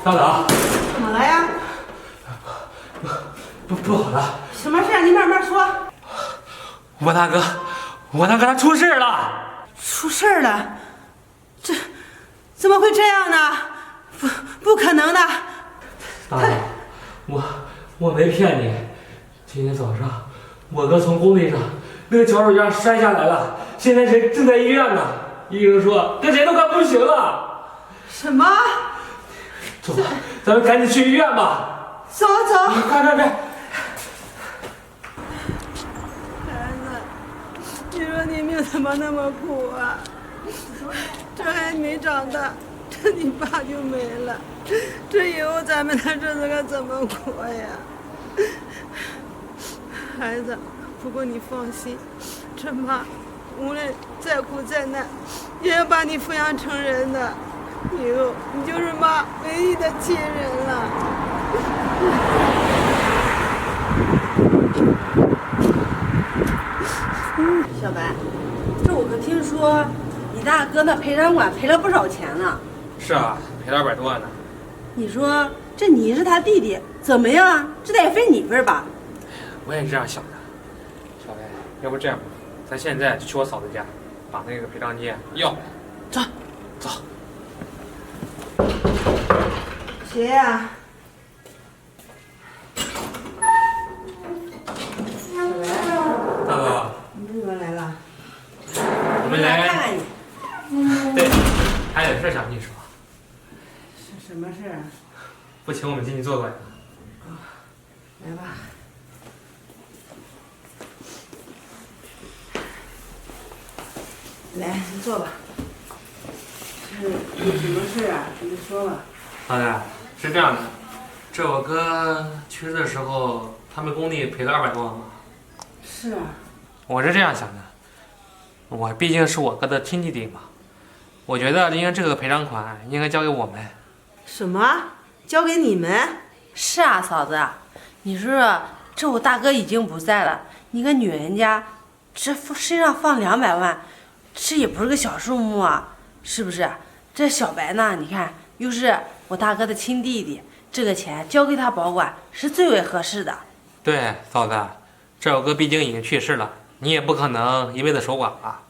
大嫂，怎么了呀？不好了！什么事？你慢慢说。我大哥他出事了！出事了？这怎么会这样呢？不可能的！大嫂，我没骗你。今天早上，我哥从工地上那个脚手架摔下来了，现在人正在医院呢。医生说他人都快不行了。什么？走吧，咱们赶紧去医院吧。走走。快！孩子，你说你命怎么那么苦啊？这还没长大，这你爸就没了，这以后咱们的日子可怎么过呀？孩子，不过你放心，这妈无论再苦再难，也要把你抚养成人的。以后你就是妈唯一的亲人了。小白，这我可听说你大哥那赔偿款赔了不少钱呢。是啊，赔了200多万呢。你说这你是他弟弟，怎么样？这得分你份吧？我也是这样想的。小白，要不这样吧，咱现在就去我嫂子家，把那个赔偿金要回来。走。谁呀？小白，大哥，你怎么来了？我们来看看你。对，还有事想跟你说。是什么事啊？不请我们进去坐坐呀？来吧。来，你坐吧。是有什么事啊？你说吧。老大，是这样的，这我哥去世的时候，他们工地赔了200多万嘛。是啊。我是这样想的，我毕竟是我哥的亲弟弟嘛，我觉得应该这个赔偿款应该交给我们。什么？交给你们？是啊，嫂子，你说这我大哥已经不在了，你个女人家，这身上放200万，这也不是个小数目啊，是不是？这小白呢，你看又是我大哥的亲弟弟，这个钱交给他保管是最为合适的。对，嫂子，这我哥毕竟已经去世了，你也不可能一辈子守寡吧？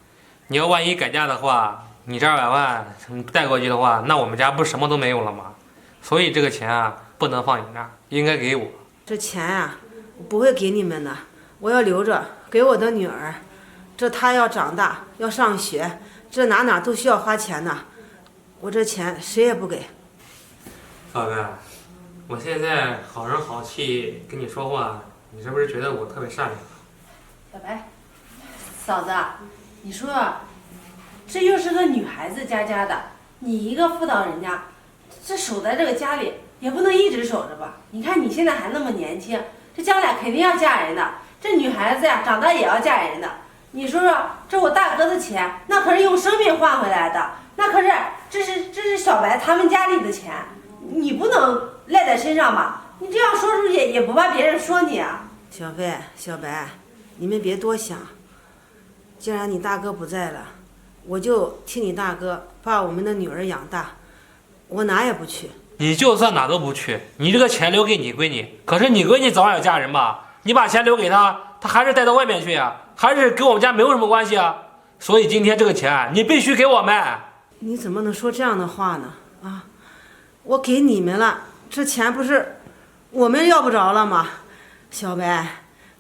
你要万一改嫁的话，你这200万带过去的话，那我们家不什么都没有了吗？所以这个钱啊，不能放你那儿，应该给我。这钱啊，我不会给你们的，我要留着给我的女儿。这她要长大，要上学，这哪都需要花钱呢。我这钱谁也不给。嫂子，我现在好声好气跟你说话，你是不是觉得我特别善良？小白，嫂子，你说这又是个女孩子家的，你一个妇道人家，这守在这个家里也不能一直守着吧？你看你现在还那么年轻，这将来肯定要嫁人的。这女孩子呀，长大也要嫁人的。你说说，这我大哥的钱，那可是用生命换回来的，那可是这是小白他们家里的钱，你不能赖在身上吧？你这样说出去也不怕别人说你啊。小飞、小白，你们别多想。既然你大哥不在了，我就替你大哥把我们的女儿养大，我哪也不去。你就算哪都不去，你这个钱留给你闺女，可是你闺女早晚要嫁人吧？你把钱留给她，她还是带到外面去呀，还是跟我们家没有什么关系啊？所以今天这个钱你必须给我们。你怎么能说这样的话呢？啊，我给你们了，这钱不是我们要不着了吗？小白，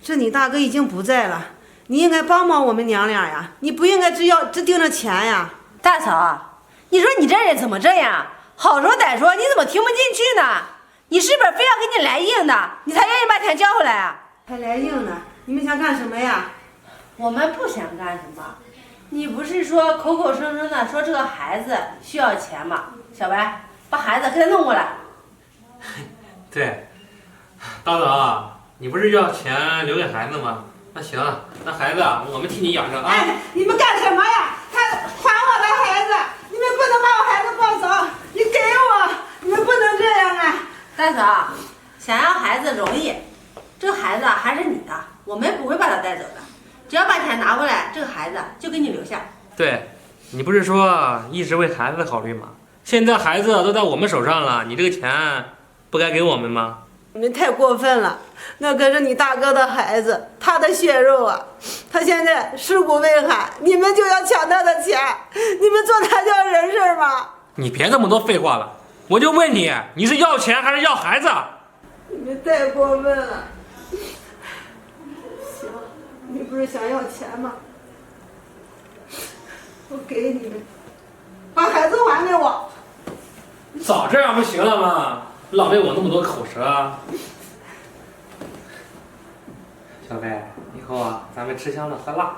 这你大哥已经不在了，你应该帮帮我们娘俩呀，你不应该只盯着钱呀。大嫂，你说你这人怎么这样？好说歹说，你怎么听不进去呢？你是不是非要给你来硬的，你才愿意把钱交回来啊？还来硬呢？你们想干什么呀？我们不想干什么，你不是说口口声声的说这个孩子需要钱吗？小白，把孩子给他弄过来。对，大嫂，你不是要钱留给孩子吗？那行，那孩子我们替你养着啊。哎，你们干什么呀？还我的孩子！你们不能把我孩子抱走，你给我！你们不能这样啊！大嫂，想要孩子容易，这个孩子还是你的，我们不会把他带走的。只要把钱拿回来，这个孩子就给你留下。对，你不是说一直为孩子考虑吗？现在孩子都在我们手上了，你这个钱不该给我们吗？你们太过分了，那可是你大哥的孩子，他的血肉啊！他现在尸骨未寒，你们就要抢他的钱，你们做他叫人事吗？你别这么多废话了，我就问你，你是要钱还是要孩子？你们太过分了。行，你不是想要钱吗？我给你们，把孩子还给我。早这样不行了吗？浪费我那么多口舌啊！小贝，以后啊，咱们吃香的喝辣。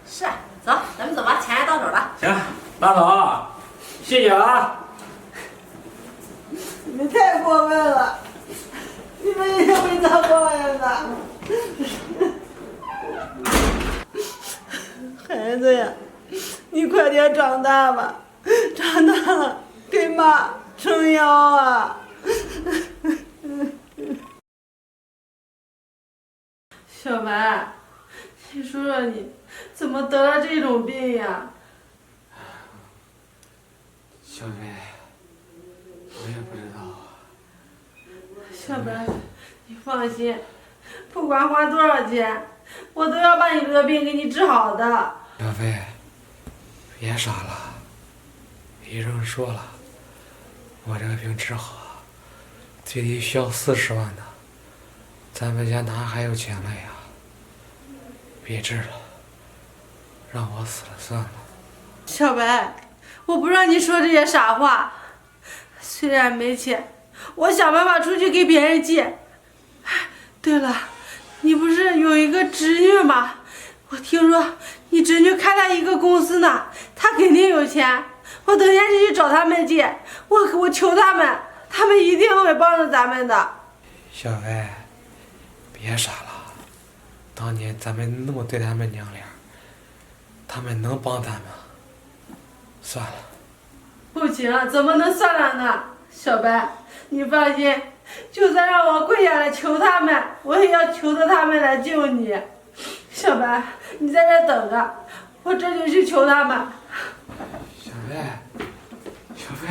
是，走，咱们走吧，钱也到手了。行，拉倒，谢谢啊！你们太过分了，你们一定会遭报应的。孩子呀，你快点长大吧，长大了给妈撑腰啊！小白，你说说你怎么得了这种病呀？小贝，我也不知道。小白，你放心，不管花多少钱，我都要把你这个病给你治好的。小贝，别傻了，医生说了，我这个病治好，最低需要40万呢。咱们家哪还有钱了呀？别治了，让我死了算了。小白，我不让你说这些傻话。虽然没钱，我想办法出去给别人借。对了，你不是有一个侄女吗？我听说你侄女开了一个公司呢，她肯定有钱。我等下就去找他们借，我求他们，他们一定会帮助咱们的。小薇，别傻了，当年咱们那么对他们娘俩，他们能帮咱们？算了。不行，怎么能算了呢？小白，你放心，就算让我跪下来求他们，我也要求着他们来救你。小白，你在这等着，我这就去求他们。小薇，小薇，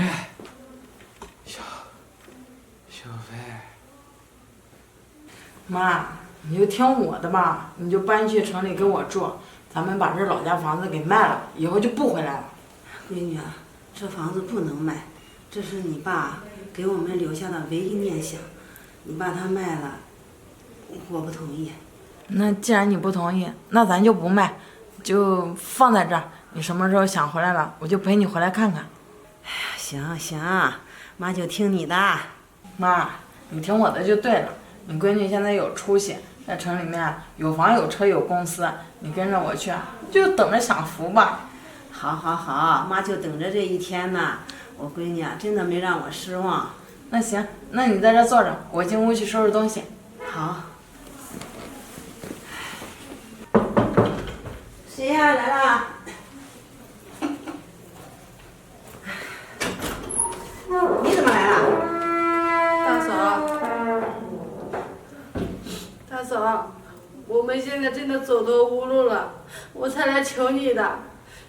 小薇，妈，你就听我的吧，你就搬去城里跟我住，咱们把这老家房子给卖了，以后就不回来了。闺女啊，这房子不能卖，这是你爸给我们留下的唯一念想，你把它卖了，我不同意。那既然你不同意，那咱就不卖，就放在这儿。你什么时候想回来了，我就陪你回来看看。哎呀，行行，妈就听你的。妈，你听我的就对了。你闺女现在有出息，在城里面有房有车有公司，你跟着我去，就等着享福吧。好，好，好，妈就等着这一天呢。我闺女啊，真的没让我失望。那行，那你在这坐着，我进屋去收拾东西。好。谁呀？来了。你怎么来了？大嫂，我们现在真的走投无路了，我才来求你的。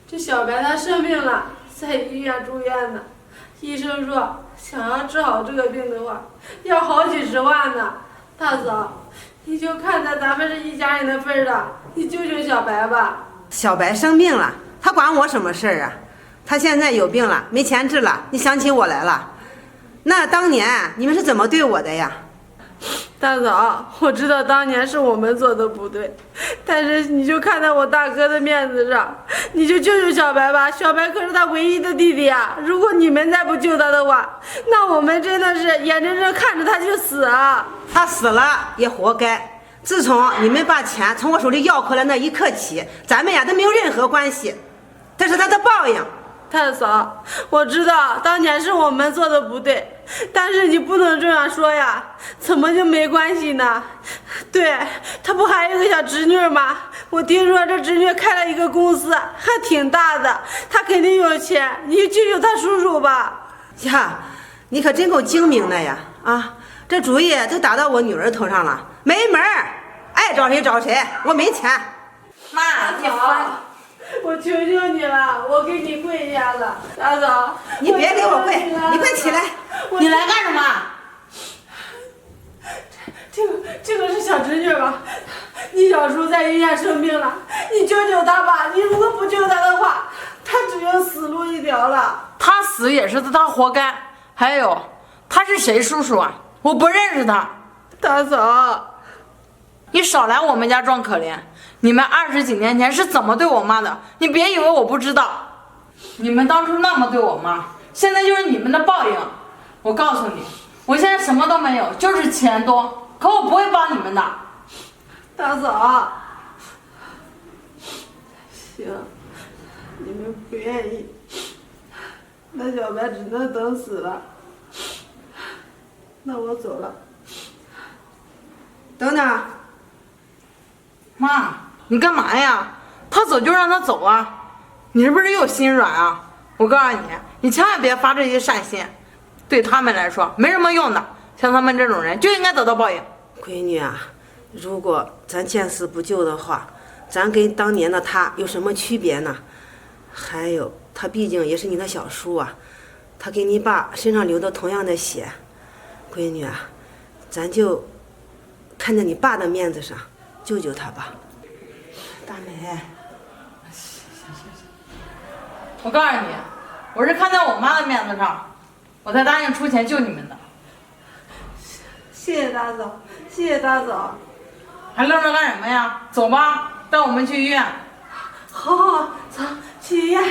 这小白他生病了，在医院住院呢，医生说想要治好这个病的话，要好几十万呢。大嫂，你就看在咱们这一家人的份上，你救救小白吧。小白生病了，他管我什么事儿啊？他现在有病了，没钱治了，你想起我来了。那当年你们是怎么对我的呀？大嫂，我知道当年是我们做的不对，但是你就看在我大哥的面子上，你就救救小白吧。小白可是他唯一的弟弟啊！如果你们再不救他的话，那我们真的是眼睁睁看着他去死啊！他死了也活该。自从你们把钱从我手里要回来那一刻起，咱们呀都没有任何关系，这是他的报应。大嫂，我知道当年是我们做的不对，但是你不能这样说呀，怎么就没关系呢？对，他不还有个小侄女吗？我听说这侄女开了一个公司，还挺大的，他肯定有钱，你救救他叔叔吧。呀，你可真够精明的呀！啊，这主意都打到我女儿头上了，没门儿，爱找谁找谁，我没钱。妈，你烦。我求求你了，我给你跪下了，大嫂。你别给我跪，你快起来！你来干什么？这个是小侄女吧？你小叔在医院生病了，你救救他吧！你如果不救他的话，他只有死路一条了。他死也是他活该。还有，他是谁叔叔啊？我不认识他。大嫂，你少来我们家装可怜！你们20几年前是怎么对我妈的？你别以为我不知道。你们当初那么对我妈，现在就是你们的报应。我告诉你，我现在什么都没有，就是钱多，可我不会帮你们的。大嫂，行，你们不愿意，那小白只能等死了。那我走了。等等，妈，你干嘛呀？他走就让他走啊！你是不是又心软啊？我告诉你，你千万别发这些善心，对他们来说没什么用的。像他们这种人就应该得到报应。闺女啊，如果咱见死不救的话，咱跟当年的他有什么区别呢？还有，他毕竟也是你的小叔啊，他跟你爸身上流的同样的血。闺女啊，咱就看在你爸的面子上，救救他吧。大美，我告诉你，我是看在我妈的面子上，我才答应出钱救你们的。谢谢大嫂，谢谢大嫂。还愣着干什么呀？走吧，带我们去医院。好好，走，去医院。